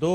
2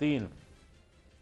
3,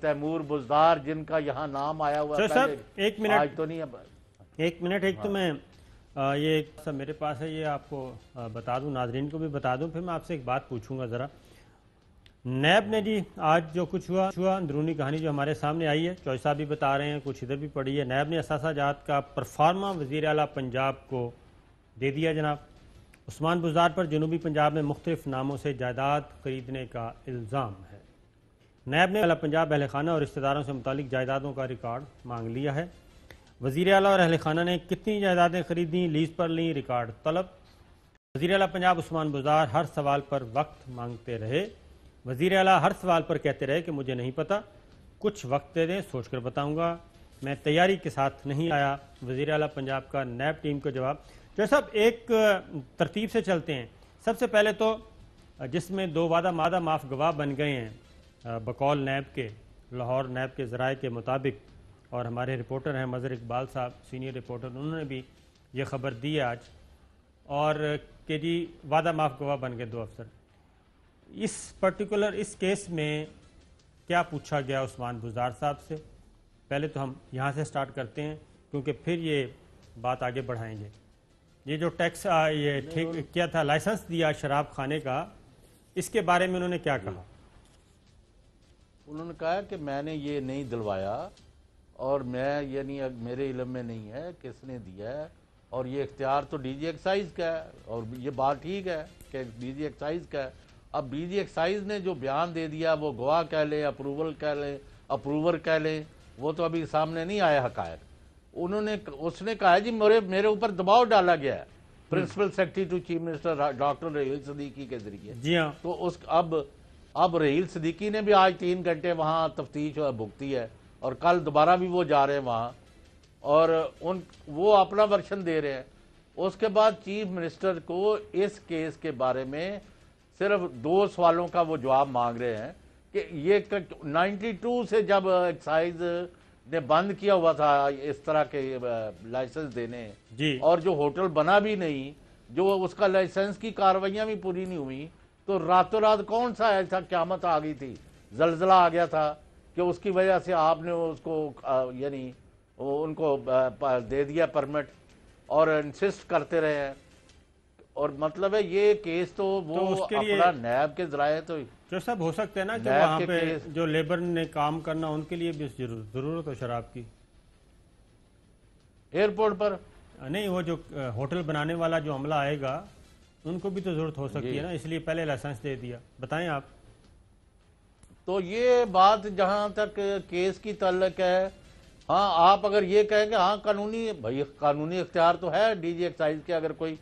Timur Buzdar جن کا یہاں نام آیا ہوا سر صاحب ایک منٹ، آج تو نہیں اب ایک منٹ، ایک تو میں یہ سب میرے پاس ہے، یہ آپ کو بتا دوں، ناظرین کو بھی بتا دوں، پھر میں آپ سے ایک بات پوچھوں گا ذرا۔ نیب نے جی آج جو کچھ ہوا اندرونی کہانی جو ہمارے سامنے آئی ہے، چوہے صاحب بھی بتا رہے ہیں، کچھ ادھر بھی پڑی ہے، نیب نے اثاثہ جات کا پرفارما وزیر اعلیٰ پنجاب کو دے دیا جناب۔ عثمان بزدار پر جنوبی پنجاب میں مختلف ناموں سے جائیداد خریدنے کا الزام ہے۔ نیب نے اعلیٰ پنجاب اہل خانہ اور رشتہ داروں سے متعلق جائیدادوں کا ریکارڈ مانگ لیا ہے۔ وزیر اعلیٰ اور اہل خانہ نے کتنی جائیدادیں خریدیں، لیز پر لیں، ریکارڈ طلب۔ وزیر اعلیٰ پنجاب عثمان بزدار ہر سوال پر وقت مانگتے رہے۔ وزیر اعلیٰ ہر سوال پر کہتے رہے کہ مجھے نہیں پتا، کچھ وقت دے دیں، سوچ کر بتاؤں گا، میں تیاری کے ساتھ نہیں آیا۔ وزیر اعلیٰ پنجاب کا نیب ٹیم کا جواب۔ جو صاحب ایک ترتیب سے چلتے ہیں، سب سے پہلے تو جس میں دو وعدہ معاف گواہ بن گئے ہیں بقول نیب کے، لاہور نیب کے ذرائع کے مطابق، اور ہمارے رپورٹر ہیں مظہر اقبال صاحب سینئر رپورٹر، انہوں نے بھی یہ خبر دی ہے آج، اور کہ جی وعدہ معاف گواہ بن گئے دو افسر۔ اس پرٹیکولر اس کیس میں کیا پوچھا گیا عثمان بزدار صاحب سے؟ پہلے تو ہم یہاں سے سٹارٹ کرتے ہیں کیونکہ پھر یہ بات آگے بڑھائیں گے۔ یہ جو ٹیکس یہ کیا تھا، لائسنس دیا شراب خانے کا، اس کے بارے میں انہوں نے کیا کہا؟ انہوں نے کہا کہ میں نے یہ نہیں دلوایا، اور میں یعنی میرے علم میں نہیں ہے کس نے دیا ہے، اور یہ اختیار تو ڈی جی ایکسائز کا ہے، اور یہ بات ٹھیک ہے کہ ڈی جی ایکسائز کا ہے۔ اب ڈی جی ایکسائز نے جو بیان دے دیا، وہ گواہ کہہ لیں، اپروور کہہ لیں، وہ تو ابھی سامنے نہیں آیا حقائق۔ اس نے کہا جی میرے اوپر دباؤ ڈالا گیا ہے principal secretary to chief minister doctor Raheel Siddiqui کے ذریعے۔ جی ہاں، تو اب رحیل صدیقی نے بھی آج 3 گھنٹے وہاں تفتیش بھگتی ہے، اور کل دوبارہ بھی وہ جا رہے ہیں وہاں، اور وہ اپنا ورشن دے رہے ہیں۔ اس کے بعد چیف منسٹر کو اس کیس کے بارے میں صرف 2 سوالوں کا وہ جواب مانگ رہے ہیں کہ یہ 92 سے جب ایکسائز نے بند کیا ہوا تھا اس طرح کے لائسنس دینے، جی، اور جو ہوٹل بنا بھی نہیں، جو اس کا لائسنس کی کاروائیاں بھی پوری نہیں ہوئی، تو راتوں رات کون سا ایسا قیامت آ گئی تھی، زلزلہ آ گیا تھا کہ اس کی وجہ سے آپ نے اس کو یعنی ان کو دے دیا پرمٹ، اور انسسٹ کرتے رہے ہیں۔ اور مطلب ہے یہ کیس تو وہ اس کے لیے اپنا نیب کے ذرائع تو جو سب ہو سکتا ہے نا کہ نیب وہاں کے پہ کیس- جو لیبر نے کام کرنا ان کے لیے بھی ضرورت ہو شراب کی، ایئرپورٹ پر نہیں وہ جو ہوٹل بنانے والا جو عملہ آئے گا ان کو بھی تو ضرورت ہو سکتی ہے نا، اس لیے پہلے لائسنس دے دیا۔ بتائیں آپ۔ تو یہ بات جہاں تک کیس کی تعلق ہے، ہاں آپ اگر یہ کہیں کہ ہاں قانونی اختیار تو ہے ڈی جی ایکسائز کے، اگر کوئی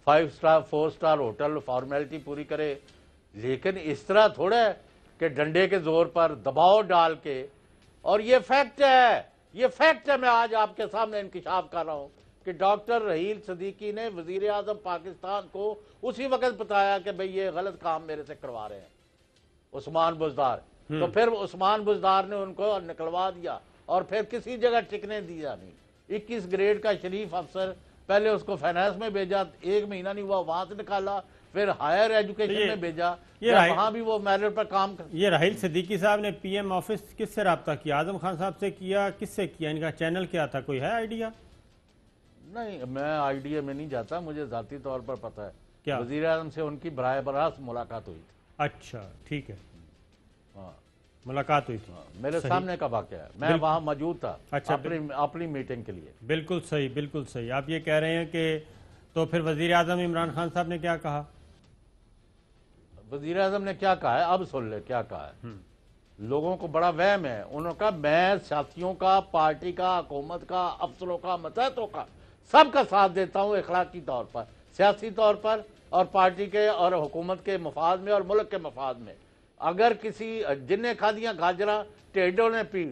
5 سٹار 4 سٹار ہوٹل فارمیلٹی پوری کرے، لیکن اس طرح تھوڑا ہے کہ ڈنڈے کے زور پر دباؤ ڈال کے، اور یہ فیکٹ ہے میں آج آپ کے سامنے انکشاف کر رہا ہوں کہ ڈاکٹر رحیل صدیقی نے وزیر اعظم پاکستان کو اسی وقت بتایا کہ بھئی یہ غلط کام میرے سے کروا رہے ہیں عثمان بزدار، تو پھر عثمان بزدار نے ان کو نکلوا دیا، اور پھر کسی جگہ ٹکنے دیا نہیں۔ 21 گریڈ کا شریف افسر، پہلے اس کو فائنانس میں بھیجا، 1 مہینہ نہیں ہوا وہاں سے نکالا، پھر ہائر ایجوکیشن میں بھیجا، وہاں بھی وہ میرٹ پر کام یہ رحیل صدیقی صاحب نے پی ایم آفس کس سے رابطہ کیا؟ اعظم خان صاحب سے کیا؟ کس سے کیا؟ ان کا چینل کیا تھا؟ کوئی ہے آئیڈیا؟ نہیں، میں آئیڈیا میں نہیں جاتا، مجھے ذاتی طور پر پتہ ہے کیا؟ وزیر اعظم سے ان کی براہ راست ملاقات ہوئی تھی۔ اچھا ٹھیک ہے، ہاں، ملاقات ہوئی تھی، میرے سامنے کا واقعہ ہے، میں وہاں موجود تھا اچھا، اپنی میٹنگ کے لیے۔ بالکل صحیح، بالکل صحیح۔ آپ یہ کہہ رہے ہیں کہ تو پھر وزیر اعظم عمران خان صاحب نے کیا کہا؟ وزیر اعظم نے کیا کہا ہے اب سن لے کیا کہا ہے۔ لوگوں کو بڑا وہم ہے، انہوں نے کہا میں ساتھیوں کا، پارٹی کا، حکومت کا، افسروں کا، متحدوں کا سب کا ساتھ دیتا ہوں اخلاقی طور پر، سیاسی طور پر، اور پارٹی کے اور حکومت کے مفاد میں اور ملک کے مفاد میں۔ اگر کسی جن نے کھا دیا گاجرا ٹیڈوں نے پی،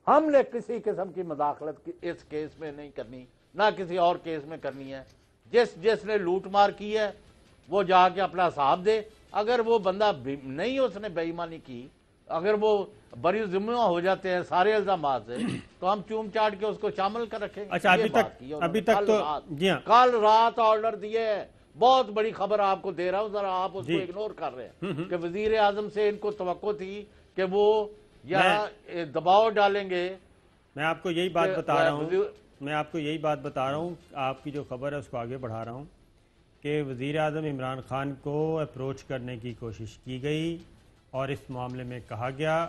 ہم نے کسی قسم کی مداخلت اس کیس میں نہیں کرنی، نہ کسی اور کیس میں کرنی ہے۔ جس نے لوٹ مار کی ہے وہ جا کے اپنا حساب دے، اگر وہ بندہ نہیں اس نے بے ایمانی کی، اگر وہ بری ذمہ ہو جاتے ہیں سارے الزامات سے، تو ہم چوم چاٹ کے اس کو شامل کر رکھیں گے۔ اچھا ابھی تک تو جی ہاں، کل رات آرڈر دیے ہیں، بہت بڑی خبر آپ کو دے رہا ہوں، ذرا آپ اس کو اگنور کر رہے ہیں کہ وزیر اعظم سے ان کو توقع تھی کہ وہ یا دباؤ ڈالیں گے. میں آپ کو یہی بات بتا رہا ہوں آپ کی جو خبر ہے اس کو آگے بڑھا رہا ہوں کہ وزیر اعظم عمران خان کو اپروچ کرنے کی کوشش کی گئی اور اس معاملے میں کہا گیا،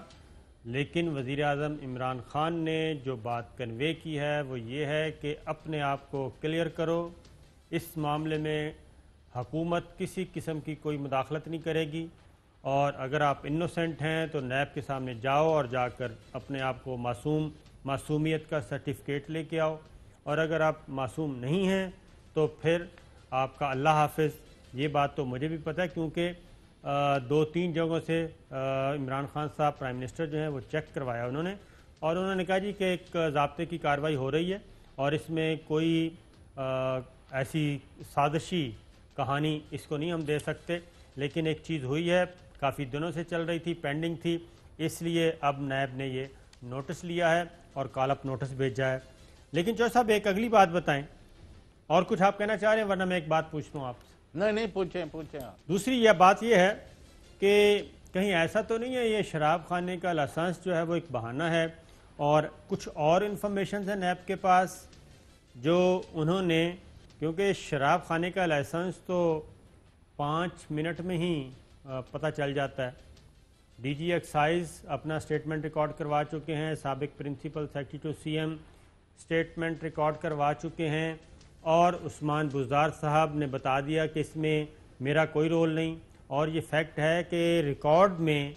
لیکن وزیر اعظم عمران خان نے جو بات کنوے کی ہے وہ یہ ہے کہ اپنے آپ کو کلیئر کرو، اس معاملے میں حکومت کسی قسم کی کوئی مداخلت نہیں کرے گی، اور اگر آپ انوسنٹ ہیں تو نیب کے سامنے جاؤ اور جا کر اپنے آپ کو معصومیت کا سرٹیفکیٹ لے کے آؤ، اور اگر آپ معصوم نہیں ہیں تو پھر آپ کا اللہ حافظ. یہ بات تو مجھے بھی پتہ ہے کیونکہ 2-3 جگہوں سے عمران خان صاحب پرائم منسٹر جو ہیں وہ چیک کروایا انہوں نے کہا جی کہ ایک ضابطے کی کارروائی ہو رہی ہے اور اس میں کوئی ایسی سازشی کہانی اس کو نہیں ہم دے سکتے، لیکن ایک چیز ہوئی ہے، کافی دنوں سے چل رہی تھی، پینڈنگ تھی، اس لیے اب نیب نے یہ نوٹس لیا ہے اور کال اپ نوٹس بھیجا ہے. لیکن جو صاحب ایک اگلی بات بتائیں، اور کچھ آپ کہنا چاہ رہے ہیں ورنہ میں ایک بات پوچھتا ہوں آپ سے. نہیں پوچھیں آپ. دوسری یہ بات یہ ہے کہ کہیں ایسا تو نہیں ہے یہ شراب خانے کا لائسنس جو ہے وہ ایک بہانہ ہے اور کچھ اور انفارمیشنز ہیں نیب کے پاس جو انہوں نے، کیونکہ شراب خانے کا لائسنس تو 5 منٹ میں ہی پتہ چل جاتا ہے. ڈی جی ایکسائز اپنا سٹیٹمنٹ ریکارڈ کروا چکے ہیں، سابق principal secretary to C M statement record کروا چکے ہیں، اور عثمان بزدار صاحب نے بتا دیا کہ اس میں میرا کوئی رول نہیں، اور یہ فیکٹ ہے کہ ریکارڈ میں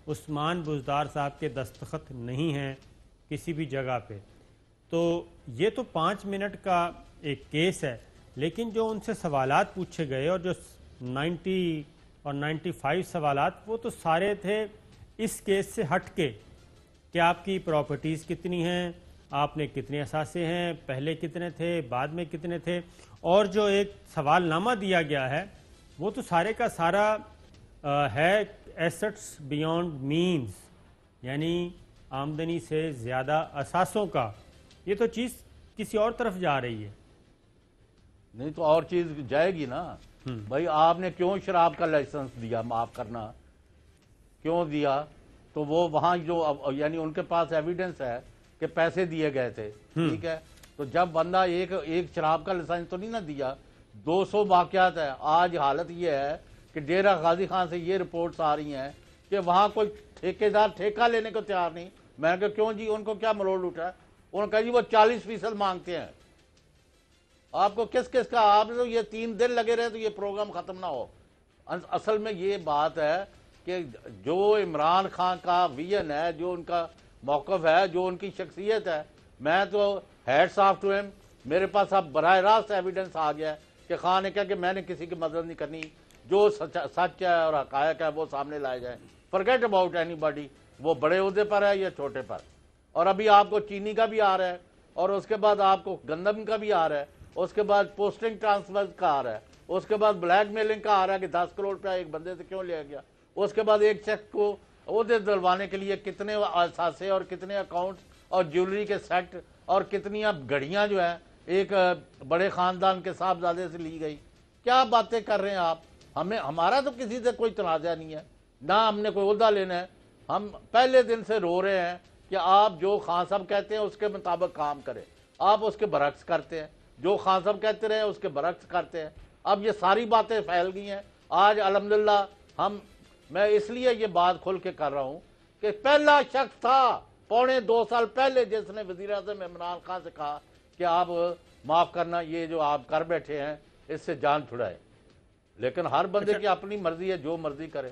عثمان بزدار صاحب کے دستخط نہیں ہیں کسی بھی جگہ پہ. تو یہ تو 5 منٹ کا ایک کیس ہے، لیکن جو ان سے سوالات پوچھے گئے اور جو 90 اور 95 سوالات وہ تو سارے تھے اس کیس سے ہٹ کے کہ آپ کی پراپرٹیز کتنی ہیں، آپ نے کتنے اثاثے ہیں، پہلے کتنے تھے، بعد میں کتنے تھے، اور جو ایک سوال نامہ دیا گیا ہے وہ تو سارے کا سارا ہے ایسٹس بیونڈ مینز، یعنی آمدنی سے زیادہ اثاثوں کا. یہ تو چیز کسی اور طرف جا رہی ہے. نہیں تو اور چیز جائے گی نا بھائی. آپ نے کیوں شراب کا لائسنس دیا، معاف کرنا کیوں دیا؟ تو وہ وہاں جو یعنی ان کے پاس ایویڈنس ہے کہ پیسے دیے گئے تھے، ٹھیک ہے. تو جب بندہ ایک شراب کا لائسنس تو نہیں نہ دیا، 200 واقعات ہیں. آج حالت یہ ہے کہ ڈیرہ غازی خان سے یہ رپورٹس آ رہی ہیں کہ وہاں کوئی ٹھیکیدار ٹھیکہ لینے کو تیار نہیں. میں نے کہا کیوں جی، ان کو کیا ملول اٹھا ہے؟ انہوں نے کہا جی وہ 40% مانگتے ہیں. آپ کو کس کا آپ نے یہ 3 دن لگے رہے تو یہ پروگرام ختم نہ ہو. اصل میں یہ بات ہے کہ جو عمران خان کا ویژن ہے، جو ان کا موقف ہے، جو ان کی شخصیت ہے، میں تو ہیڈس آف ٹو ہم. میرے پاس اب براہ راست ایویڈنس آ گیا ہے کہ خان نے کہا کہ میں نے کسی کی مدد نہیں کرنی، جو سچ ہے اور حقائق ہے وہ سامنے لائے جائیں. فرگیٹ اباؤٹ اینی باڈی، وہ بڑے عہدے پر ہے یا چھوٹے پر. اور ابھی آپ کو چینی کا بھی آ رہا ہے، اور اس کے بعد آپ کو گندم کا بھی آ رہا ہے، اس کے بعد پوسٹنگ ٹرانسفر کا آ رہا ہے، اس کے بعد بلیک میلنگ کا آ رہا ہے کہ 10 کروڑ روپیہ ایک بندے سے کیوں لیا گیا. اس کے بعد ایک شخص کو عہدے دلوانے کے لیے کتنے اثاثے اور کتنے اکاؤنٹس اور جیولری کے سیٹ اور کتنی گھڑیاں جو ہیں ایک بڑے خاندان کے صاحبزادے سے لی گئی. کیا باتیں کر رہے ہیں آپ؟ ہمارا تو کسی سے کوئی تنازع نہیں ہے، نہ ہم نے کوئی عہدہ لینا ہے. ہم پہلے دن سے رو رہے ہیں کہ آپ جو خان صاحب کہتے ہیں اس کے مطابق کام کریں. آپ اس کے برعکس کرتے ہیں، جو خان صاحب کہتے رہے اس کے برعکس کرتے ہیں. اب یہ ساری باتیں پھیل گئی ہیں. آج الحمدللہ میں اس لیے یہ بات کھل کے کر رہا ہوں کہ پہلا شخص تھا 2.25 سال پہلے جس نے وزیر اعظم عمران خان سے کہا کہ آپ معاف کرنا، یہ جو آپ کر بیٹھے ہیں اس سے جان چھڑائے. لیکن ہر بندے کی اپنی مرضی ہے، جو مرضی کرے.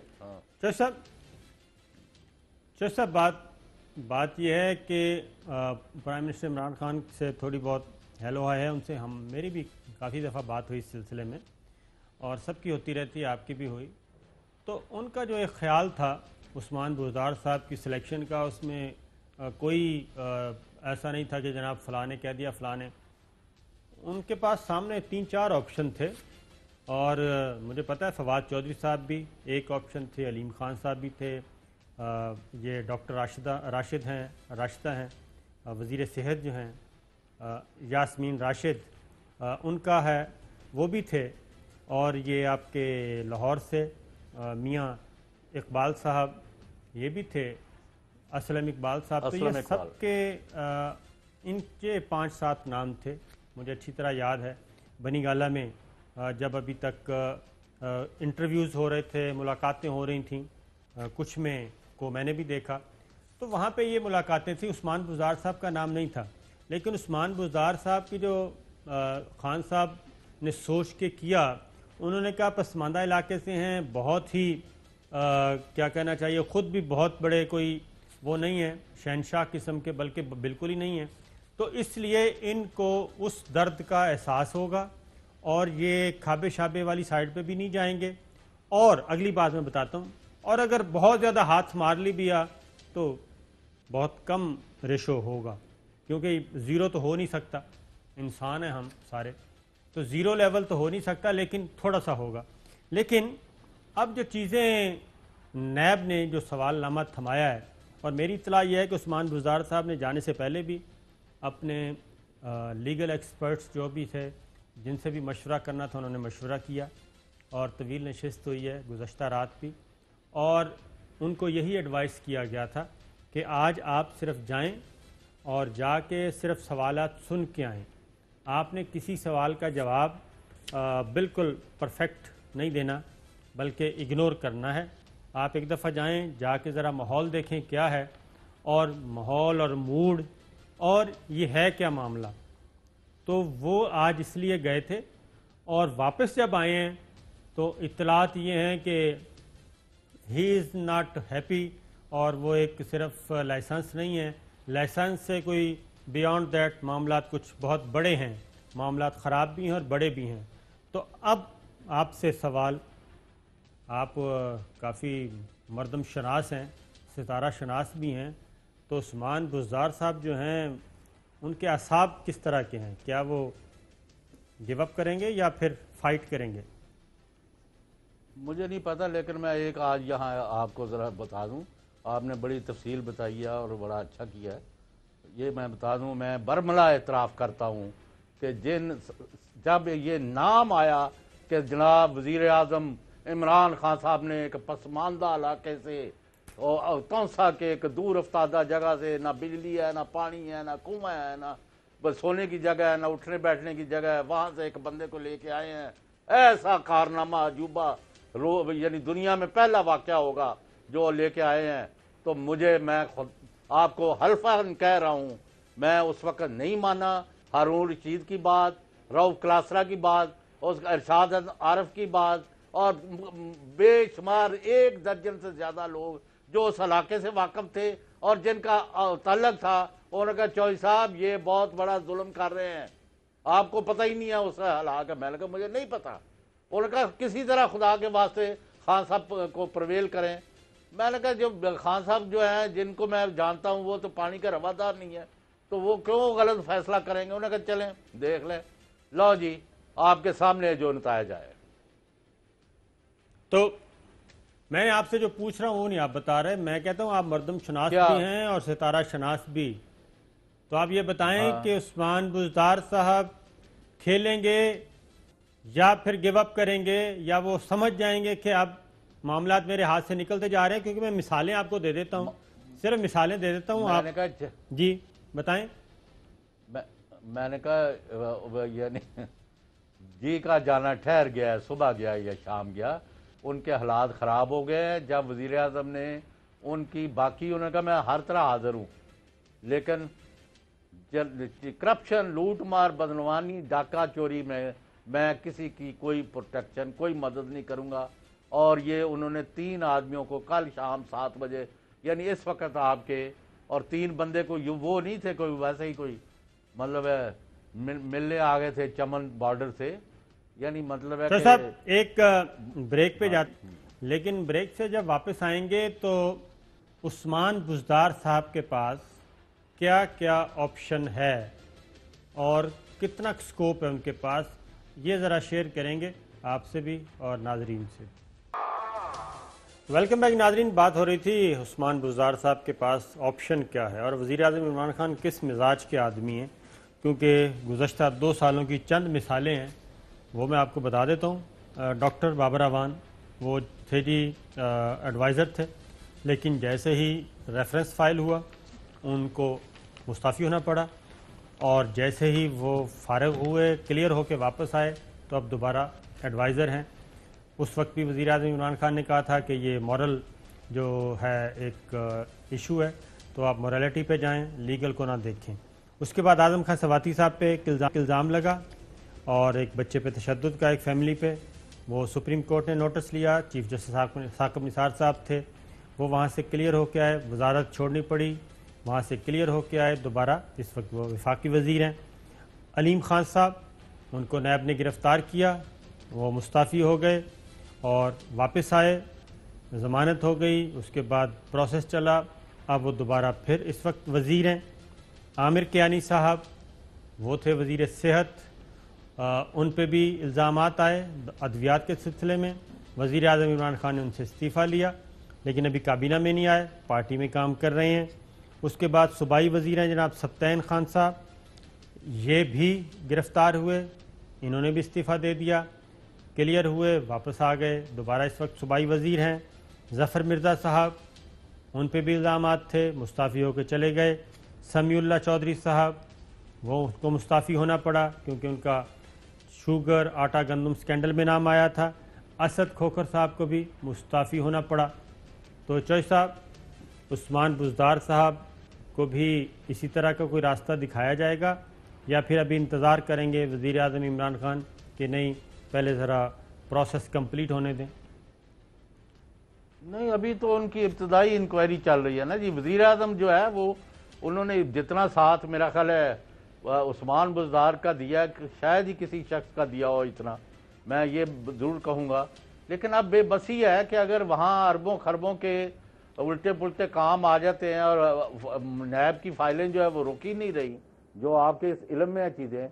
صاحب بات یہ ہے کہ پرائم منسٹر عمران خان سے تھوڑی بہت ہیلو ہائی ہے، ان سے میری بھی کافی دفعہ بات ہوئی اس سلسلے میں، اور سب کی ہوتی رہتی ہے، آپ کی بھی ہوئی. تو ان کا جو ایک خیال تھا عثمان بزدار صاحب کی سلیکشن کا، اس میں کوئی ایسا نہیں تھا کہ جناب فلاں نے کہہ دیا فلاں نے. ان کے پاس سامنے 3-4 آپشن تھے، اور مجھے پتہ ہے فواد چودھری صاحب بھی ایک آپشن تھے، علیم خان صاحب بھی تھے، یہ ڈاکٹر راشدہ ہیں وزیر صحت جو ہیں، یاسمین راشد ان کا ہے وہ بھی تھے، اور یہ آپ کے لاہور سے میاں اقبال صاحب یہ بھی تھے. اسلم اقبال صاحب، تو اسلم یہ اقبال۔ سب کے ان کے 5-7 نام تھے، مجھے اچھی طرح یاد ہے۔ بنی گالہ میں جب ابھی تک انٹرویوز ہو رہے تھے، ملاقاتیں ہو رہی تھیں، کچھ میں نے بھی دیکھا، تو وہاں پہ یہ ملاقاتیں تھیں۔ عثمان بزدار صاحب کا نام نہیں تھا، لیکن عثمان بزدار صاحب کی جو خان صاحب نے سوچ کے کیا، انہوں نے کہا پسماندہ علاقے سے ہیں، بہت ہی کیا کہنا چاہیے، خود بھی بہت بڑے کوئی وہ نہیں ہیں شہنشاہ قسم کے، بلکہ بالکل ہی نہیں ہیں، تو اس لیے ان کو اس درد کا احساس ہوگا اور یہ کھابے شابے والی سائڈ پہ بھی نہیں جائیں گے۔ اور اگلی بات میں بتاتا ہوں، اور اگر بہت زیادہ ہاتھ مار لی بھی تو بہت کم ریشو ہوگا، کیونکہ زیرو تو ہو نہیں سکتا، انسان ہیں ہم سارے، تو زیرو لیول تو ہو نہیں سکتا، لیکن تھوڑا سا ہوگا۔ لیکن اب جو چیزیں نیب نے جو سوال نامہ تھمایا ہے، اور میری اطلاع یہ ہے کہ عثمان بزدار صاحب نے جانے سے پہلے بھی اپنے لیگل ایکسپرٹس جو بھی تھے، جن سے بھی مشورہ کرنا تھا، انہوں نے مشورہ کیا، اور طویل نشست ہوئی ہے گزشتہ رات بھی، اور ان کو یہی ایڈوائس کیا گیا تھا کہ آج آپ صرف جائیں اور جا کے صرف سوالات سن کے آئیں، آپ نے کسی سوال کا جواب بالکل پرفیکٹ نہیں دینا، بلکہ اگنور کرنا ہے۔ آپ ایک دفعہ جائیں، جا کے ذرا ماحول دیکھیں کیا ہے، اور ماحول اور موڈ اور یہ ہے کیا معاملہ، تو وہ آج اس لیے گئے تھے، اور واپس جب آئے ہیں تو اطلاعات یہ ہیں کہ ہی از ناٹ ہیپی، اور وہ ایک صرف لائسنس نہیں ہے، لائسنس سے کوئی بیانڈ دیٹ معاملات کچھ بہت بڑے ہیں، معاملات خراب بھی ہیں اور بڑے بھی ہیں۔ تو اب آپ سے سوال، آپ کافی مردم شناس ہیں، ستارہ شناس بھی ہیں، تو عثمان بزدار صاحب جو ہیں ان کے اعصاب کس طرح کے ہیں؟ کیا وہ گیو اپ کریں گے یا پھر فائٹ کریں گے؟ مجھے نہیں پتہ، لیکن میں ایک آج یہاں آپ کو ذرا بتا دوں، آپ نے بڑی تفصیل بتائی ہے اور بڑا اچھا کیا ہے۔ یہ میں بتا دوں، میں برملا اعتراف کرتا ہوں کہ جب یہ نام آیا کہ جناب وزیر اعظم عمران خان صاحب نے ایک پسماندہ علاقے سے، تونسا کے ایک دور افتادہ جگہ سے، نہ بجلی ہے، نہ پانی ہے، نہ کنواں ہے، نہ بس سونے کی جگہ ہے، نہ اٹھنے بیٹھنے کی جگہ ہے، وہاں سے ایک بندے کو لے کے آئے ہیں، ایسا کارنامہ عجوبہ، یعنی دنیا میں پہلا واقعہ ہوگا جو لے کے آئے ہیں، تو میں خود آپ کو حلفاً کہہ رہا ہوں، میں اس وقت نہیں مانا ہارون رشید کی بات، رؤف کلاسرا کی بات، اور ارشاد عارف کی بات، اور بے شمار 1 درجن سے زیادہ لوگ جو اس علاقے سے واقف تھے اور جن کا تعلق تھا، انہوں نے کہا چوہی صاحب یہ بہت بڑا ظلم کر رہے ہیں، آپ کو پتہ ہی نہیں ہے اس علاقے میں نے کہا مجھے نہیں پتہ، انہوں نے کہا کسی طرح خدا کے واسطے خان صاحب کو پرویل کریں۔ میں نے کہا جو خان صاحب جو ہیں جن کو میں جانتا ہوں وہ تو پانی کا روادار نہیں ہے، تو وہ کیوں غلط فیصلہ کریں گے؟ انہوں نے کہا چلیں دیکھ لیں، لو جی آپ کے سامنے جو نتائج آئے۔ تو میں آپ سے جو پوچھ رہا ہوں وہ نہیں آپ بتا رہے، میں کہتا ہوں آپ مردم شناس بھی ہیں اور ستارہ شناس بھی، تو آپ یہ بتائیں کہ عثمان بزدار صاحب کھیلیں گے یا پھر گیو اپ کریں گے، یا وہ سمجھ جائیں گے کہ اب معاملات میرے ہاتھ سے نکلتے جا رہے ہیں؟ کیونکہ میں مثالیں آپ کو دے دیتا ہوں، صرف مثالیں دے دیتا ہوں، آپ جی بتائیں۔ میں نے کہا یعنی جی کا جانا ٹھہر گیا ہے، صبح گیا یا شام گیا، ان کے حالات خراب ہو گئے ہیں۔ جب وزیر اعظم نے ان کی باقی، انہوں نے کہا میں ہر طرح حاضر ہوں، لیکن کرپشن، لوٹ مار، بدعنوانی، ڈاکہ چوری میں کسی کی کوئی پروٹیکشن، کوئی مدد نہیں کروں گا۔ اور یہ انہوں نے 3 آدمیوں کو کل شام 7 بجے، یعنی اس وقت آپ کے، اور 3 بندے کو وہ نہیں تھے کوئی ویسے ہی کوئی مطلب ہے ملنے آ گئے تھے چمن بارڈر سے، یعنی مطلب ہے کہ صاحب ایک بریک پہ جاتے، لیکن بریک سے جب واپس آئیں گے تو عثمان بزدار صاحب کے پاس کیا کیا آپشن ہے اور کتنا سکوپ ہے ان کے پاس، یہ ذرا شیئر کریں گے آپ سے بھی اور ناظرین سے۔ ویلکم بیک ناظرین، بات ہو رہی تھی عثمان بزدار صاحب کے پاس آپشن کیا ہے اور وزیر اعظم عمران خان کس مزاج کے آدمی ہیں، کیونکہ گزشتہ 2 سالوں کی چند مثالیں ہیں وہ میں آپ کو بتا دیتا ہوں۔ ڈاکٹر بابر اعوان وہ تھے جی ایڈوائزر تھے، لیکن جیسے ہی ریفرنس فائل ہوا ان کو مستعفی ہونا پڑا، اور جیسے ہی وہ فارغ ہوئے کلیئر ہو کے واپس آئے تو اب دوبارہ ایڈوائزر ہیں۔ اس وقت بھی وزیر اعظم عمران خان نے کہا تھا کہ یہ مورل جو ہے ایک ایشو ہے، تو آپ مورالٹی پہ جائیں، لیگل کو نہ دیکھیں۔ اس کے بعد اعظم خان سواتی صاحب پہ ایک الزام لگا، اور ایک بچے پہ تشدد کا ایک فیملی پہ، وہ سپریم کورٹ نے نوٹس لیا، چیف جسٹس ثاقب نثار صاحب تھے، وہ وہاں سے کلیئر ہو کے آئے، وزارت چھوڑنی پڑی، وہاں سے کلیئر ہو کے آئے دوبارہ، اس وقت وہ وفاقی وزیر ہیں۔ علیم خان صاحب، ان کو نیب نے گرفتار کیا، وہ مستعفی ہو گئے اور واپس آئے، ضمانت ہو گئی، اس کے بعد پروسیس چلا، اب وہ دوبارہ پھر اس وقت وزیر ہیں۔ عامر کیانی صاحب، وہ تھے وزیر صحت، ان پہ بھی الزامات آئے ادویات کے سلسلے میں، وزیر اعظم عمران خان نے ان سے استعفیٰ لیا، لیکن ابھی کابینہ میں نہیں آئے، پارٹی میں کام کر رہے ہیں۔ اس کے بعد صوبائی وزیر ہیں جناب سبطین خان صاحب، یہ بھی گرفتار ہوئے، انہوں نے بھی استعفیٰ دے دیا، کلیئر ہوئے، واپس آ گئے، دوبارہ اس وقت صوبائی وزیر ہیں۔ ظفر مرزا صاحب، ان پہ بھی الزامات تھے، مستعفی ہو کے چلے گئے۔ سمیع اللہ چودھری صاحب، وہ ان کو مستعفی ہونا پڑا کیونکہ ان کا شوگر آٹا گندم سکینڈل میں نام آیا تھا۔ اسد کھوکھر صاحب کو بھی مستعفی ہونا پڑا۔ تو چوہے صاحب، عثمان بزدار صاحب کو بھی اسی طرح کا کوئی راستہ دکھایا جائے گا، یا پھر ابھی انتظار کریں گے وزیر اعظم عمران خان کہ نہیں پہلے ذرا پروسیس کمپلیٹ ہونے دیں؟ نہیں، ابھی تو ان کی ابتدائی انکوائری چل رہی ہے نا جی۔ وزیر اعظم جو ہے وہ انہوں نے جتنا ساتھ میرا خیال ہے عثمان بزدار کا دیا، شاید ہی کسی شخص کا دیا ہو اتنا، میں یہ ضرور کہوں گا۔ لیکن اب بے بسی ہے کہ اگر وہاں اربوں خربوں کے الٹے پلٹے کام آ جاتے ہیں اور نیب کی فائلیں جو ہے وہ رک ہی نہیں رہی، جو آپ کے اس علم میں چیزیں،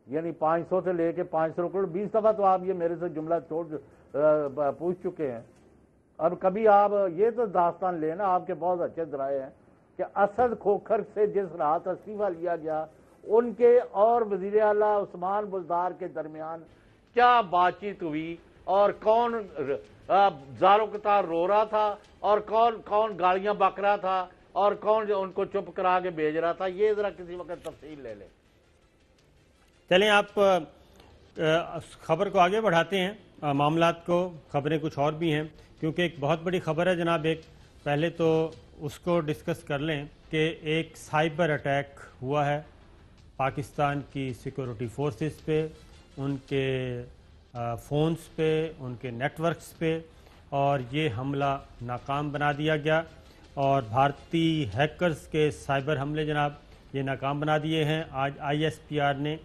یعنی 500 سے لے کے 500 کروڑ، 20 دفعہ تو آپ یہ میرے سے جملہ پوچھ چکے ہیں۔ اب کبھی آپ یہ تو داستان لینا، آپ کے بہت اچھے ذرائع ہیں کہ اسد کھوکھر سے جس رات استعفیٰ لیا گیا، ان کے اور وزیر اعلیٰ عثمان بزدار کے درمیان کیا بات چیت ہوئی، اور کون زاروں قطار رو رہا تھا، اور کون گالیاں بک رہا تھا، اور کون جو ان کو چپ کرا کے بھیج رہا تھا، یہ ذرا کسی وقت تفصیل لے لیں۔ چلیں آپ خبر کو آگے بڑھاتے ہیں، معاملات کو، خبریں کچھ اور بھی ہیں کیونکہ ایک بہت بڑی خبر ہے جناب۔ ایک پہلے تو اس کو ڈسکس کر لیں کہ ایک سائبر اٹیک ہوا ہے پاکستان کی سیکورٹی فورسز پہ، ان کے فونز پہ، ان کے نیٹ ورکس پہ، اور یہ حملہ ناکام بنا دیا گیا، اور بھارتی ہیکرز کے سائبر حملے جناب یہ ناکام بنا دیے ہیں۔ آج ISPR نے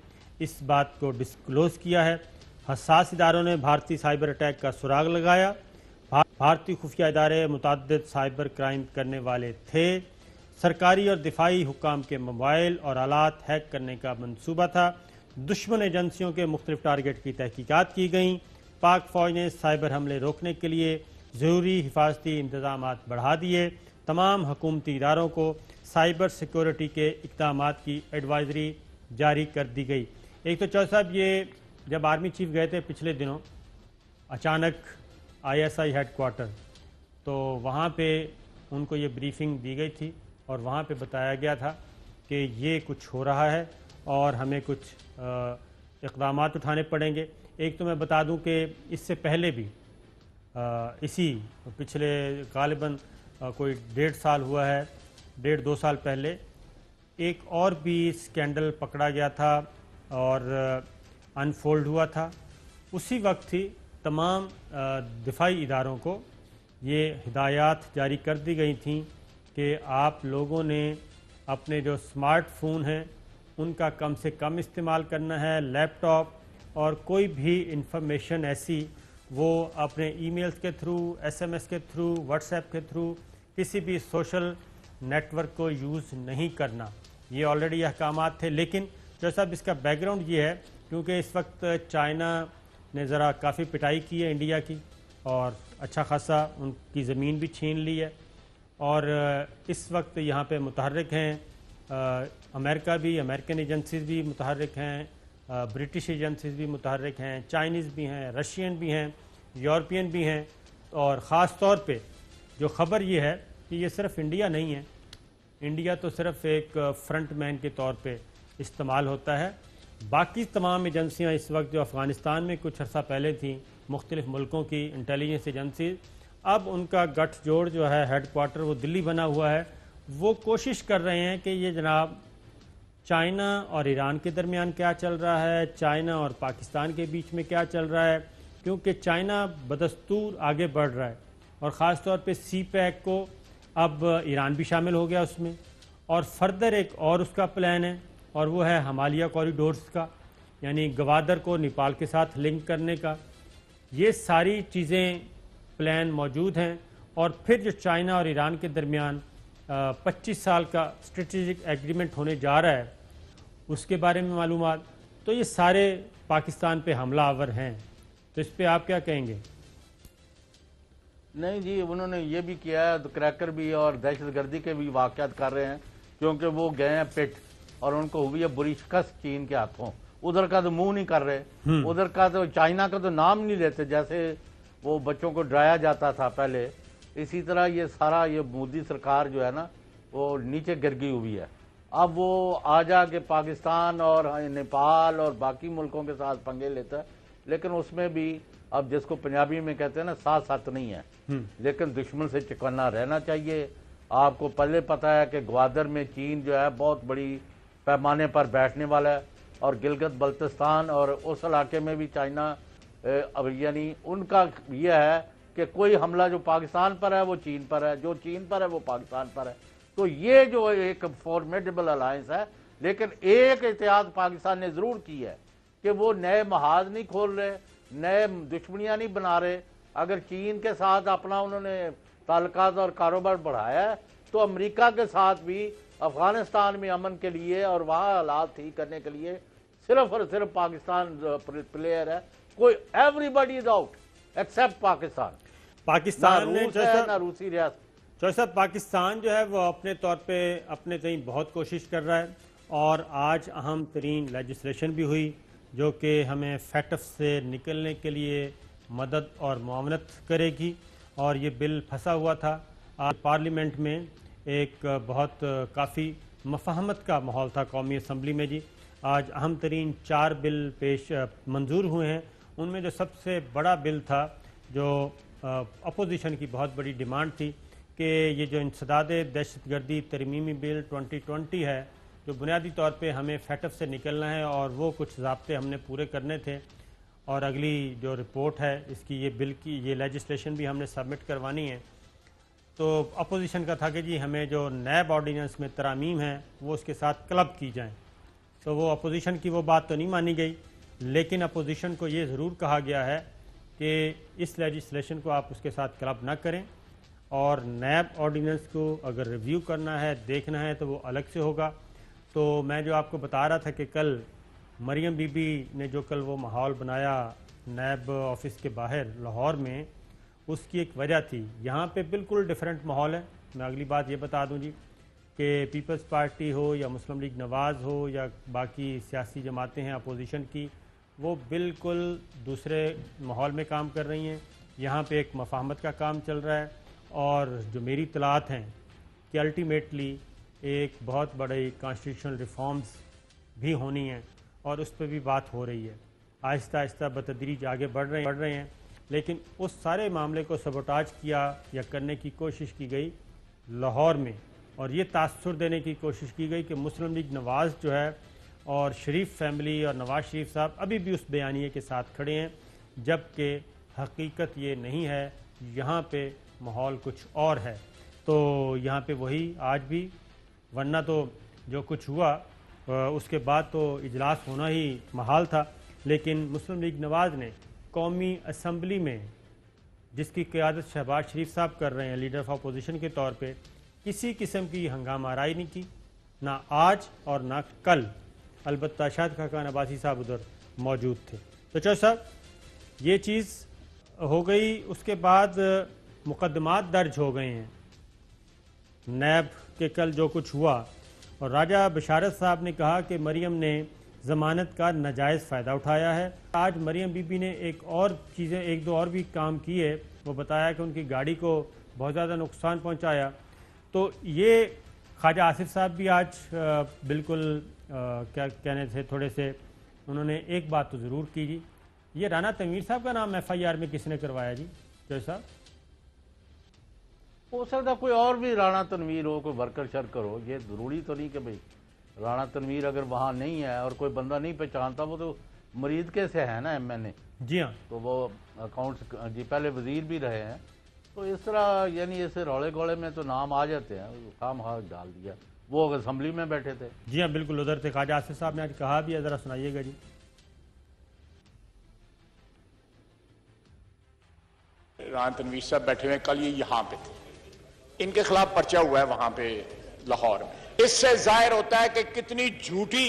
اس بات کو ڈسکلوز کیا ہے۔ حساس اداروں نے بھارتی سائبر اٹیک کا سراغ لگایا۔ بھارتی خفیہ ادارے متعدد سائبر کرائم کرنے والے تھے۔ سرکاری اور دفاعی حکام کے موبائل اور آلات ہیک کرنے کا منصوبہ تھا۔ دشمن ایجنسیوں کے مختلف ٹارگٹ کی تحقیقات کی گئیں۔ پاک فوج نے سائبر حملے روکنے کے لیے ضروری حفاظتی انتظامات بڑھا دیے۔ تمام حکومتی اداروں کو سائبر سیکورٹی کے اقدامات کی ایڈوائزری جاری کر دی گئی۔ ایک تو چودھری صاحب، یہ جب آرمی چیف گئے تھے پچھلے دنوں اچانک ISI ہیڈ کوارٹر، تو وہاں پہ ان کو یہ بریفنگ دی گئی تھی، اور وہاں پہ بتایا گیا تھا کہ یہ کچھ ہو رہا ہے اور ہمیں کچھ اقدامات اٹھانے پڑیں گے۔ ایک تو میں بتا دوں کہ اس سے پہلے بھی اسی پچھلے غالباً کوئی 1.5 سال ہوا ہے، 1.5-2 سال پہلے ایک اور بھی سکینڈل پکڑا گیا تھا اور انفولڈ ہوا تھا۔ اسی وقت ہی تمام دفاعی اداروں کو یہ ہدایات جاری کر دی گئی تھیں کہ آپ لوگوں نے اپنے جو سمارٹ فون ہیں ان کا کم سے کم استعمال کرنا ہے، لیپ ٹاپ اور کوئی بھی انفارمیشن ایسی وہ اپنے ای میلز کے تھرو، SMS کے تھرو، واٹس ایپ کے تھرو کسی بھی سوشل نیٹ ورک کو یوز نہیں کرنا۔ یہ آلریڈی احکامات تھے، لیکن جو صاحب اس کا بیک گراؤنڈ یہ ہے کیونکہ اس وقت چائنا نے ذرا کافی پٹائی کی ہے انڈیا کی، اور اچھا خاصا ان کی زمین بھی چھین لی ہے، اور اس وقت یہاں پہ متحرک ہیں امریکہ بھی، امریکن ایجنسیز بھی متحرک ہیں، برٹش ایجنسیز بھی متحرک ہیں، چائنیز بھی ہیں، رشین بھی ہیں، یورپین بھی ہیں، اور خاص طور پہ جو خبر یہ ہے کہ یہ صرف انڈیا نہیں ہے، انڈیا تو صرف ایک فرنٹ مین کے طور پہ استعمال ہوتا ہے، باقی تمام ایجنسیاں اس وقت جو افغانستان میں کچھ عرصہ پہلے تھیں، مختلف ملکوں کی انٹیلیجنس ایجنسیز، اب ان کا گٹھ جوڑ جو ہے ہیڈ کوارٹر وہ دلی بنا ہوا ہے، وہ کوشش کر رہے ہیں کہ یہ جناب چائنا اور ایران کے درمیان کیا چل رہا ہے، چائنا اور پاکستان کے بیچ میں کیا چل رہا ہے، کیونکہ چائنا بدستور آگے بڑھ رہا ہے اور خاص طور پہ سی پیک کو اب ایران بھی شامل ہو گیا اس میں، اور فردر ایک اور اس کا پلان ہے اور وہ ہے ہمالیہ کوریڈورز کا، یعنی گوادر کو نیپال کے ساتھ لنک کرنے کا۔ یہ ساری چیزیں پلان موجود ہیں، اور پھر جو چائنا اور ایران کے درمیان 25 سال کا اسٹریٹجک ایگریمنٹ ہونے جا رہا ہے اس کے بارے میں معلومات، تو یہ سارے پاکستان پہ حملہ آور ہیں، تو اس پہ آپ کیا کہیں گے؟ نہیں جی، انہوں نے یہ بھی کیا ہے، تو کریکر بھی اور دہشت گردی کے بھی واقعات کر رہے ہیں، کیونکہ وہ گئے ہیں پٹ اور ان کو ہوئی ہے بری شکست چین کے ہاتھوں، ادھر کا تو منہ نہیں کر رہے، ادھر کا تو چائنا کا تو نام نہیں لیتے، جیسے وہ بچوں کو ڈرایا جاتا تھا پہلے، اسی طرح یہ سارا یہ مودی سرکار جو ہے نا وہ نیچے گر گئی ہوئی ہے۔ اب وہ آ جا کے پاکستان اور نیپال اور باقی ملکوں کے ساتھ پنگے لیتا ہے، لیکن اس میں بھی اب جس کو پنجابی میں کہتے ہیں نا ساتھ ساتھ نہیں ہے، لیکن دشمن سے چکنا رہنا چاہیے۔ آپ کو پہلے پتہ ہے کہ گوادر میں چین جو ہے بہت بڑی پیمانے پر بیٹھنے والا ہے، اور گلگت بلتستان اور اس علاقے میں بھی چائنا یعنی ان کا یہ ہے کہ کوئی حملہ جو پاکستان پر ہے وہ چین پر ہے، جو چین پر ہے وہ پاکستان پر ہے، تو یہ جو ایک فارمیڈیبل الائنس ہے۔ لیکن ایک احتیاط پاکستان نے ضرور کی ہے کہ وہ نئے محاذ نہیں کھول رہے، نئے دشمنیاں نہیں بنا رہے۔ اگر چین کے ساتھ اپنا انہوں نے تعلقات اور کاروبار بڑھایا ہے تو امریکہ کے ساتھ بھی افغانستان میں امن کے لیے اور وہاں حالات ٹھیک کرنے کے لیے صرف اور صرف پاکستان پلیئر ہے، کوئی every body is out accept Pakistan نے نہ روسی ریاست۔ چوہدری صاحب، پاکستان جو ہے وہ اپنے طور پہ اپنے تئیں بہت کوشش کر رہا ہے، اور آج اہم ترین لیجسلیشن بھی ہوئی جو کہ ہمیں فیٹف سے نکلنے کے لیے مدد اور معاونت کرے گی، اور یہ بل پھنسا ہوا تھا۔ آج پارلیمنٹ میں ایک بہت کافی مفاہمت کا ماحول تھا قومی اسمبلی میں جی۔ آج اہم ترین 4 بل منظور ہوئے ہیں، ان میں جو سب سے بڑا بل تھا، جو اپوزیشن کی بہت بڑی ڈیمانڈ تھی کہ یہ جو انسداد دہشت گردی ترمیمی بل 2020 ہے، جو بنیادی طور پہ ہمیں فیٹف سے نکلنا ہے اور وہ کچھ ضابطے ہم نے پورے کرنے تھے، اور اگلی جو رپورٹ ہے اس کی یہ بل کی یہ لیجسلیشن بھی ہم نے سبمٹ کروانی ہے، تو اپوزیشن کا تھا کہ جی ہمیں جو نیب آرڈیننس میں ترامیم ہیں وہ اس کے ساتھ کلب کی جائیں، تو وہ اپوزیشن کی وہ بات تو نہیں مانی گئی، لیکن اپوزیشن کو یہ ضرور کہا گیا ہے کہ اس لیجسلیشن کو آپ اس کے ساتھ کلب نہ کریں، اور نیب آرڈیننس کو اگر ریویو کرنا ہے دیکھنا ہے تو وہ الگ سے ہوگا۔ تو میں جو آپ کو بتا رہا تھا کہ کل مریم بی بی نے جو کل وہ ماحول بنایا نیب آفس کے باہر لاہور میں، اس کی ایک وجہ تھی، یہاں پہ بالکل ڈیفرنٹ ماحول ہے۔ میں اگلی بات یہ بتا دوں جی کہ پیپلز پارٹی ہو یا مسلم لیگ نواز ہو یا باقی سیاسی جماعتیں ہیں اپوزیشن کی، وہ بالکل دوسرے ماحول میں کام کر رہی ہیں۔ یہاں پہ ایک مفاہمت کا کام چل رہا ہے، اور جو میری اطلاعات ہیں کہ الٹیمیٹلی ایک بہت بڑی کانسٹیٹیوشنل ریفارمز بھی ہونی ہیں، اور اس پہ بھی بات ہو رہی ہے، آہستہ آہستہ بتدریج آگے بڑھ رہے ہیں، لیکن اس سارے معاملے کو سبوٹاج کیا یا کرنے کی کوشش کی گئی لاہور میں، اور یہ تاثر دینے کی کوشش کی گئی کہ مسلم لیگ نواز جو ہے اور شریف فیملی اور نواز شریف صاحب ابھی بھی اس بیانیے کے ساتھ کھڑے ہیں، جبکہ حقیقت یہ نہیں ہے، یہاں پہ ماحول کچھ اور ہے۔ تو یہاں پہ وہی آج بھی، ورنہ تو جو کچھ ہوا اس کے بعد تو اجلاس ہونا ہی محال تھا، لیکن مسلم لیگ نواز نے قومی اسمبلی میں، جس کی قیادت شہباز شریف صاحب کر رہے ہیں لیڈر آف اپوزیشن کے طور پہ، کسی قسم کی ہنگامہ آرائی نہیں کی، نہ آج اور نہ کل، البتہ شاہد خاقان عباسی صاحب ادھر موجود تھے۔ تو چوہدری صاحب یہ چیز ہو گئی، اس کے بعد مقدمات درج ہو گئے ہیں نیب کے کل جو کچھ ہوا، اور راجہ بشارت صاحب نے کہا کہ مریم نے ضمانت کا ناجائز فائدہ اٹھایا ہے۔ آج مریم بی بی نے ایک دو اور بھی کام کیے، وہ بتایا کہ ان کی گاڑی کو بہت زیادہ نقصان پہنچایا. تو یہ خواجہ آصف صاحب بھی آج بالکل کیا کہنے سے تھوڑے سے انہوں نے ایک بات تو ضرور کی جی. یہ رانا تنویر صاحب کا نام ایف آئی آر میں کس نے کروایا جی جوئی صاحب؟ ہو سکتا کوئی اور بھی رانا تنویر ہو, کوئی ورکر شرکر ہو. یہ ضروری تو نہیں کہ بھئی رانا تنویر اگر وہاں نہیں ہے اور کوئی بندہ نہیں پہچانتا, وہ تو مریض کے سے ہے نا ایم این اے. جی ہاں, تو وہ اکاؤنٹس جی پہلے وزیر بھی رہے ہیں. تو اس طرح یعنی ایسے روڑے گوڑے میں تو نام آ جاتے ہیں, خام خواہ ڈال دیا. وہ اسمبلی میں بیٹھے تھے. جی ہاں بالکل ادھر تھے. خواجہ آصف صاحب نے آج کہا بھی ہے, ذرا سنائیے گا جی. رانا تنویر صاحب بیٹھے ہوئے, کل یہ یہاں پہ تھے, ان کے خلاف پرچہ ہوا ہے وہاں پہ لاہور میں. اس سے ظاہر ہوتا ہے کہ کتنی جھوٹی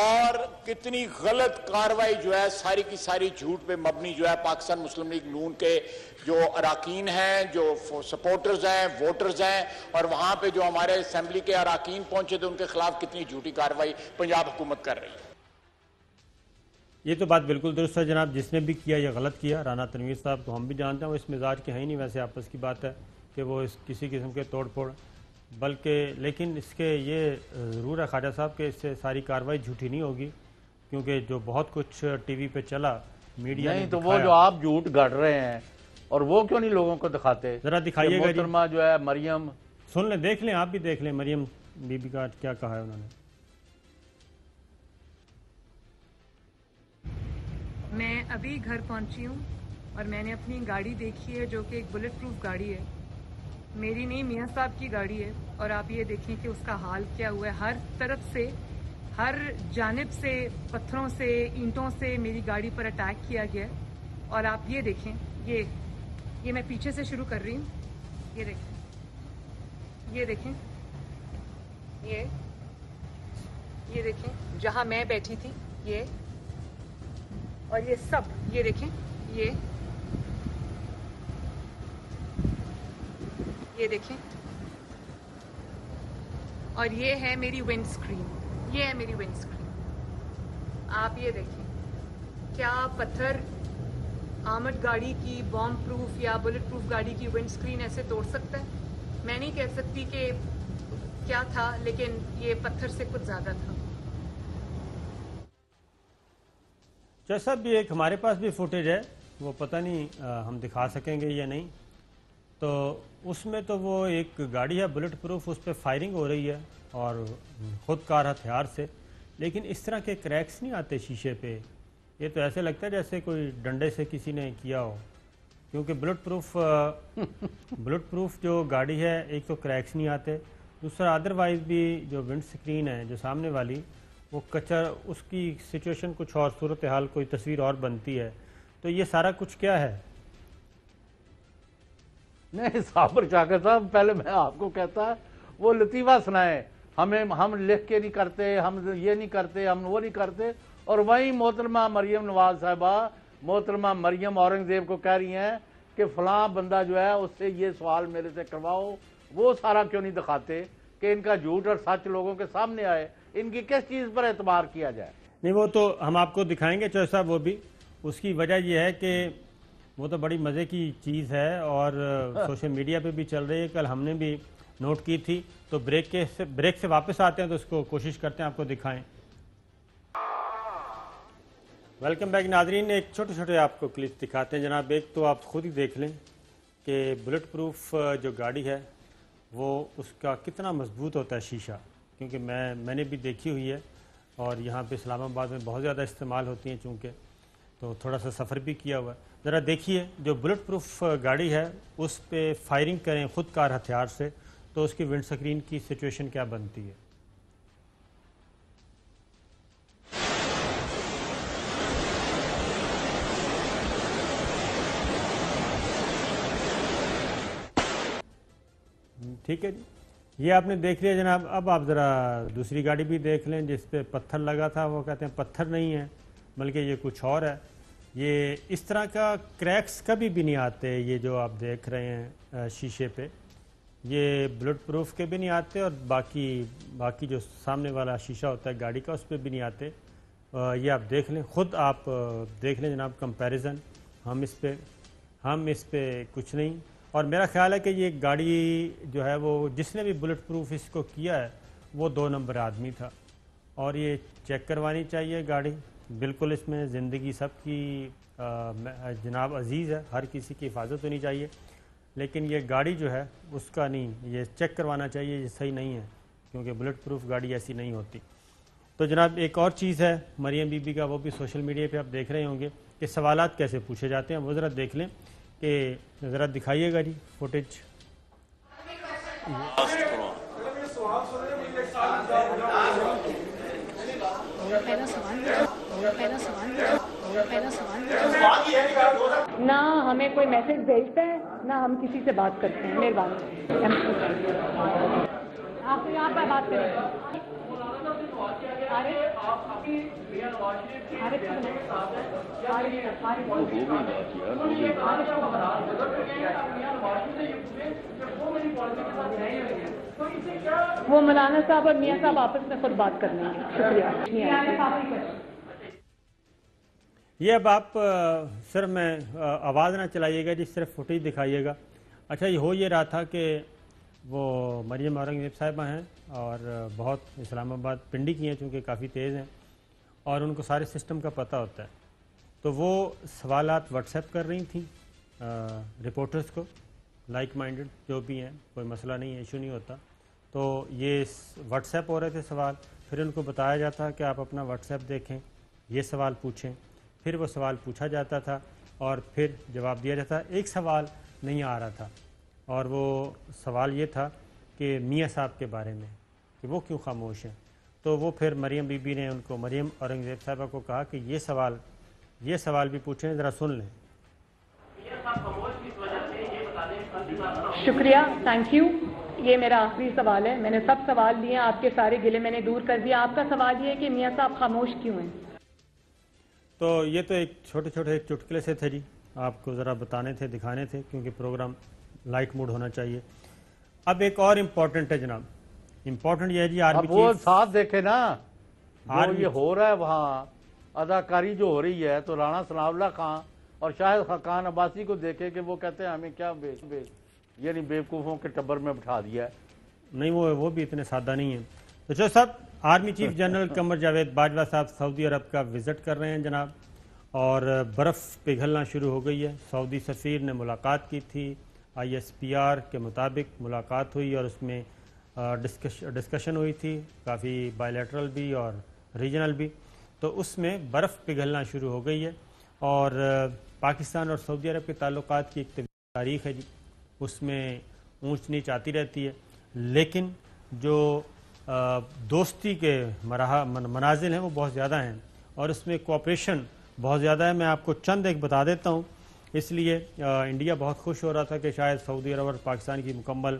اور کتنی غلط کاروائی جو ہے ساری کی ساری جھوٹ پہ مبنی جو ہے پاکستان مسلم لیگ نون کے جو اراکین ہیں, جو سپورٹرز ہیں, ووٹرز ہیں, اور وہاں پہ جو ہمارے اسمبلی کے اراکین پہنچے تھے ان کے خلاف کتنی جھوٹی کاروائی پنجاب حکومت کر رہی ہے. یہ تو بات بالکل درست ہے جناب, جس نے بھی کیا یہ غلط کیا. رانا تنویر صاحب کو ہم بھی جانتے ہیں, وہ اس مزاج کے ہیں ہی نہیں. ویسے آپس کی بات ہے کہ وہ اس کسی قسم کے توڑ پھوڑ, بلکہ لیکن اس کے یہ ضرور ہے خواجہ صاحب کہ اس سے ساری کارروائی جھوٹی نہیں ہوگی, کیونکہ جو بہت کچھ ٹی وی پہ چلا میڈیا نہیں تو وہ جو آپ جھوٹ گھڑ رہے ہیں اور وہ کیوں نہیں لوگوں کو دکھاتے؟ ذرا دکھائیے گا جی. محترمہ جو ہے مریم, سن لیں, دیکھ لیں, آپ بھی دیکھ لیں مریم بی بی کا کیا کہا ہے انہوں نے. میں ابھی گھر پہنچی ہوں اور میں نے اپنی گاڑی دیکھی ہے جو کہ ایک بلٹ پروف گاڑی ہے. میری نہیں, میاں صاحب کی گاڑی ہے, اور آپ یہ دیکھیں کہ اس کا حال کیا ہوا ہے. ہر طرف سے, ہر جانب سے پتھروں سے, اینٹوں سے میری گاڑی پر اٹیک کیا گیا ہے. اور آپ یہ دیکھیں, یہ میں پیچھے سے شروع کر رہی ہوں. یہ دیکھیں, یہ دیکھیں جہاں میں بیٹھی تھی, یہ اور یہ سب, یہ دیکھیں, یہ دیکھیں, اور یہ ہے میری ونڈ سکرین. یہ ہے میری ونڈ سکرین. آپ یہ دیکھیں, کیا پتھر آمد گاڑی کی بام پروف یا بلٹ پروف گاڑی کی ونڈ سکرین ایسے توڑ سکتا ہے؟ میں نہیں کہہ سکتی کہ کیا تھا, لیکن یہ پتھر سے کچھ زیادہ تھا. جیسا بھی ایک ہمارے پاس بھی فوٹیج ہے, وہ پتہ نہیں ہم دکھا سکیں گے یا نہیں. تو اس میں تو وہ ایک گاڑی ہے بلٹ پروف, اس پہ فائرنگ ہو رہی ہے اور خود کار ہتھیار سے, لیکن اس طرح کے کریکس نہیں آتے شیشے پہ. یہ تو ایسے لگتا ہے جیسے کوئی ڈنڈے سے کسی نے کیا ہو, کیونکہ بلٹ پروف جو گاڑی ہے, ایک تو کریکس نہیں آتے, دوسرا ادروائز بھی جو ونڈ سکرین ہے جو سامنے والی, وہ کچر, اس کی سچویشن کچھ اور, صورتحال کوئی تصویر اور بنتی ہے. تو یہ سارا کچھ کیا ہے؟ نہیں صابر شاکر صاحب, پہلے میں آپ کو کہتا وہ لطیفہ سنائے. ہم لکھ کے نہیں کرتے, ہم یہ نہیں کرتے, ہم وہ نہیں کرتے, اور وہیں محترمہ مریم نواز صاحبہ, محترمہ مریم اورنگزیب کو کہہ رہی ہیں کہ فلاں بندہ جو ہے اس سے یہ سوال میرے سے کرواؤ. وہ سارا کیوں نہیں دکھاتے کہ ان کا جھوٹ اور سچ لوگوں کے سامنے آئے؟ ان کی کس چیز پر اعتبار کیا جائے؟ نہیں, وہ تو ہم آپ کو دکھائیں گے چوہے صاحب. وہ بھی اس کی وجہ یہ ہے کہ وہ تو بڑی مزے کی چیز ہے اور سوشل میڈیا پہ بھی چل رہی ہے, کل ہم نے بھی نوٹ کی تھی. تو بریک سے واپس آتے ہیں تو اس کو کوشش کرتے ہیں آپ کو دکھائیں. ویلکم بیک ناظرین, ایک چھوٹے چھوٹے آپ کو کلپ دکھاتے ہیں جناب. ایک تو آپ خود ہی دیکھ لیں کہ بلٹ پروف جو گاڑی ہے وہ اس کا کتنا مضبوط ہوتا ہے شیشہ, کیونکہ میں نے بھی دیکھی ہوئی ہے اور یہاں پہ اسلام آباد میں بہت زیادہ استعمال ہوتی ہیں چونکہ, تو تھوڑا سا سفر بھی کیا ہوا ہے. ذرا دیکھیے جو بلٹ پروف گاڑی ہے اس پہ فائرنگ کریں خود کار ہتھیار سے, تو اس کی ونڈ سکرین کی سچویشن کیا بنتی ہے. ٹھیک ہے جی, یہ آپ نے دیکھ لیا جناب. اب آپ ذرا دوسری گاڑی بھی دیکھ لیں جس پہ پتھر لگا تھا. وہ کہتے ہیں پتھر نہیں ہے بلکہ یہ کچھ اور ہے. یہ اس طرح کا کریکس کبھی بھی نہیں آتے, یہ جو آپ دیکھ رہے ہیں شیشے پہ, یہ بلٹ پروف کے بھی نہیں آتے, اور باقی جو سامنے والا شیشہ ہوتا ہے گاڑی کا اس پہ بھی نہیں آتے. یہ آپ دیکھ لیں, خود آپ دیکھ لیں جناب کمپیریزن. ہم اس پہ کچھ نہیں, اور میرا خیال ہے کہ یہ گاڑی جو ہے وہ جس نے بھی بلٹ پروف اس کو کیا ہے وہ 2 نمبر آدمی تھا، اور یہ چیک کروانی چاہیے گاڑی. بالکل اس میں زندگی سب کی جناب عزیز ہے، ہر کسی کی حفاظت ہونی چاہیے، لیکن یہ گاڑی جو ہے اس کا نہیں، یہ چیک کروانا چاہیے، یہ صحیح نہیں ہے کیونکہ بلٹ پروف گاڑی ایسی نہیں ہوتی. تو جناب ایک اور چیز ہے مریم بی بی کا، وہ بھی سوشل میڈیا پہ آپ دیکھ رہے ہوں گے کہ سوالات کیسے پوچھے جاتے ہیں، وہ ذرا دیکھ لیں کہ ذرا دکھائیے گا جی فوٹیج. نہ ہمیں کوئی میسج بھیجتا ہے نہ ہم کسی سے بات کرتے ہیں. مہربانی آپ تو یہاں پر بات کریں. وہ مولانا صاحب اور میاں صاحب آپس میں خود بات کر لیں گے. شکریہ. یہ اب آپ صرف میں آواز نہ چلائیے گا جی، صرف فوٹیج دکھائیے گا. اچھا یہ ہو یہ رہا تھا کہ وہ مریم اورنگزیب صاحبہ ہیں اور بہت اسلام آباد پنڈی کی ہیں چونکہ کافی تیز ہیں اور ان کو سارے سسٹم کا پتہ ہوتا ہے، تو وہ سوالات واٹس ایپ کر رہی تھیں رپورٹرز کو، لائک مائنڈڈ جو بھی ہیں، کوئی مسئلہ نہیں ہے، ایشو نہیں ہوتا. تو یہ واٹس ایپ ہو رہے تھے سوال، پھر ان کو بتایا جاتا کہ آپ اپنا واٹس ایپ دیکھیں، یہ سوال پوچھیں، پھر وہ سوال پوچھا جاتا تھا اور پھر جواب دیا جاتا. ایک سوال نہیں آ رہا تھا اور وہ سوال یہ تھا کہ میاں صاحب کے بارے میں کہ وہ کیوں خاموش ہیں. تو وہ پھر مریم بی بی نے ان کو، مریم اورنگزیب صاحبہ کو کہا کہ یہ سوال بھی پوچھیں، ذرا سن لیں. شکریہ، تھینک یو. یہ میرا آخری سوال ہے. میں نے سب سوال لیے، آپ کے سارے گلے میں نے دور کر دیا. آپ کا سوال یہ ہے کہ میاں صاحب خاموش کیوں ہیں؟ تو یہ تو ایک چھوٹے چھوٹے ایک چٹکلے سے تھے جی، آپ کو ذرا بتانے تھے، دکھانے تھے، کیونکہ پروگرام لائٹ موڈ ہونا چاہیے. اب ایک اور امپورٹنٹ ہے جناب، امپورٹنٹ یہ ہے جی آرمی اب وہ چیف. ساتھ دیکھے نا جو یہ ہو رہا ہے وہاں اداکاری جو ہو رہی ہے، تو رانا ثناء اللہ خان اور شاہد خاقان عباسی کو دیکھے کہ وہ کہتے ہیں ہمیں کیا یعنی بیوقوفوں کے ٹبر میں بٹھا دیا ہے. نہیں وہ بھی اتنے سادہ نہیں ہیں. تو جو صاحب army chief general Qamar Javed Bajwa صاحب سعودی عرب کا وزٹ کر رہے ہیں جناب، اور برف پگھلنا شروع ہو گئی ہے. سعودی سفیر نے ملاقات کی تھی، ISPR کے مطابق ملاقات ہوئی اور اس میں ڈسکشن ہوئی تھی، کافی بائیلیٹرل بھی اور ریجنل بھی. تو اس میں برف پگھلنا شروع ہو گئی ہے اور پاکستان اور سعودی عرب کے تعلقات کی ایک طویل تاریخ ہے جی، اس میں اونچ نیچ آتی رہتی ہے، لیکن جو دوستی کے منازل ہیں وہ بہت زیادہ ہیں اور اس میں کوآپریشن بہت زیادہ ہے. میں آپ کو چند ایک بتا دیتا ہوں. اس لیے انڈیا بہت خوش ہو رہا تھا کہ شاید سعودی عرب اور پاکستان کی مکمل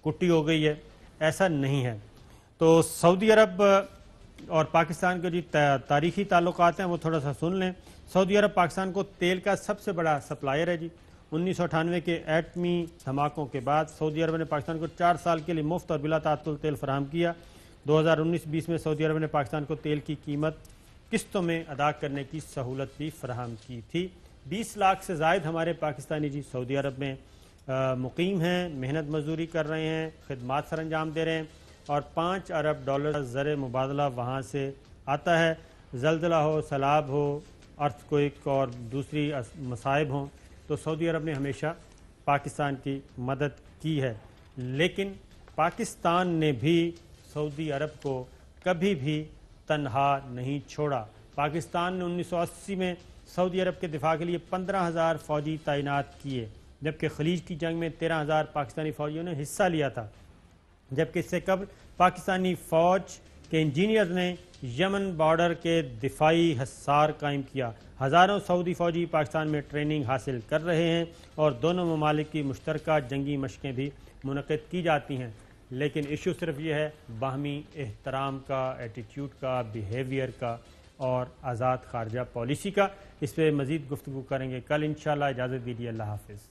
کٹی ہو گئی ہے، ایسا نہیں ہے. تو سعودی عرب اور پاکستان کے جو تاریخی تعلقات ہیں وہ تھوڑا سا سن لیں. سعودی عرب پاکستان کو تیل کا سب سے بڑا سپلائر ہے جی. 1998 کے ایٹمی دھماکوں کے بعد سعودی عرب نے پاکستان کو 4 سال کے لیے مفت اور بلا تعطل تیل فراہم کیا. 2019-20 میں سعودی عرب نے پاکستان کو تیل کی قیمت قسطوں میں ادا کرنے کی سہولت بھی فراہم کی تھی. 20 لاکھ سے زائد ہمارے پاکستانی جی سعودی عرب میں مقیم ہیں، محنت مزدوری کر رہے ہیں، خدمات سر انجام دے رہے ہیں اور $5 ارب زر مبادلہ وہاں سے آتا ہے. زلزلہ ہو، سیلاب ہو، ارتھ کوئک اور دوسری مصائب ہوں تو سعودی عرب نے ہمیشہ پاکستان کی مدد کی ہے. لیکن پاکستان نے بھی سعودی عرب کو کبھی بھی تنہا نہیں چھوڑا. پاکستان نے 1980 میں سعودی عرب کے دفاع کے لیے 15,000 فوجی تعینات کیے، جبکہ خلیج کی جنگ میں 13,000 پاکستانی فوجیوں نے حصہ لیا تھا. جبکہ اس سے قبل پاکستانی فوج کے انجینئر نے یمن بارڈر کے دفاعی حصار قائم کیا. ہزاروں سعودی فوجی پاکستان میں ٹریننگ حاصل کر رہے ہیں اور دونوں ممالک کی مشترکہ جنگی مشقیں بھی منعقد کی جاتی ہیں. لیکن ایشو صرف یہ ہے باہمی احترام کا، ایٹیٹیوڈ کا، بیہیویئر کا اور آزاد خارجہ پالیسی کا. اس پہ مزید گفتگو کریں گے کل انشاءاللہ. اجازت دیجیے، اللہ حافظ.